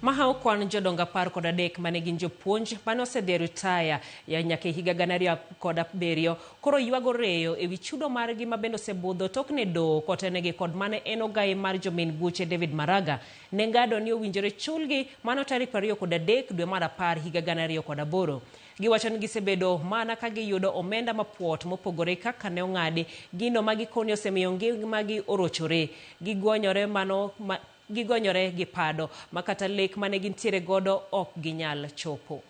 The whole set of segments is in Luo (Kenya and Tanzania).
Mahao kwan jodonga par kod adek mane gin jopuonj mane osedhi ritaya ya nyaka higa 2007 koro ywago reyo ewi chudo margi mabende osebudho tokne doho kotenegi kod mane en ogai mar jomin buche David Maraga ne ngado ni owinjore chulgi mano tarik 23 dwe mar apar higa 2008. Giwacho ni gisebedo mana ka giyudo omenda mapuot mopogore kaka ne ong'adi gino magikoni osemiyo ngimagi orochore. Gigonyore gi pado makata lek mane gintiere godo ok ginyal chopo.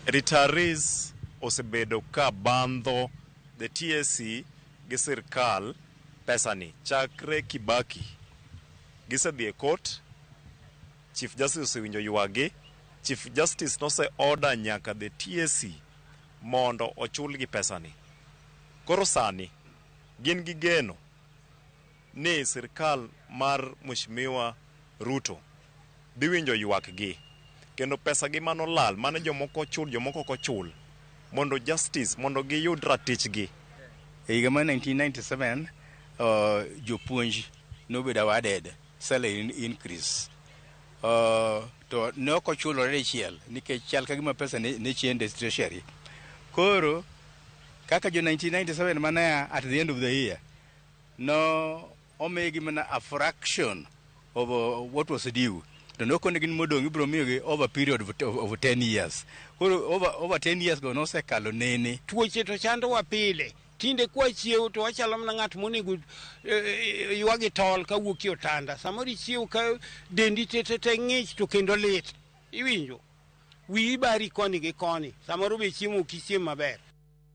Retirees osebedo ka bandho the TSC gi sirkal pesani chakre Kibaki. Gisedhi e court, Chief Justice osewinjo ywagi, Chief Justice nose order nyaka the TSC mondo ochulgi pesani. Koro sani gin gi geno ni sirkal mar Mheshimiwa Ruto dhi winjo ywakgi kendo pesagi manolal mane jomoko chul jomoko ok ochul mondo justice mondo giyud ratichgi. E higa mar 1997 jopuonj nobedo awarded salary increase to ne ok ochulore dichiel nikech chal ka gima pesa ne chende treasury. Koro kaka jo 1997 mane at the end of the year no omegi mana a fraction of what was due. To no konegin modong ibro miyogi over a period of 10 years. Koro over 10 years go no sekalo nene. Tuoche to chando wa pile. Tinde kwa chiew to wachalo mana ng'at monego ywagi tol ka wuok otanda. Samori chiew ka dendi tete ng'ich to kendo lit. Iwinjo. Wi bari koni gi koni. Samoro be chiemo kisiem maber.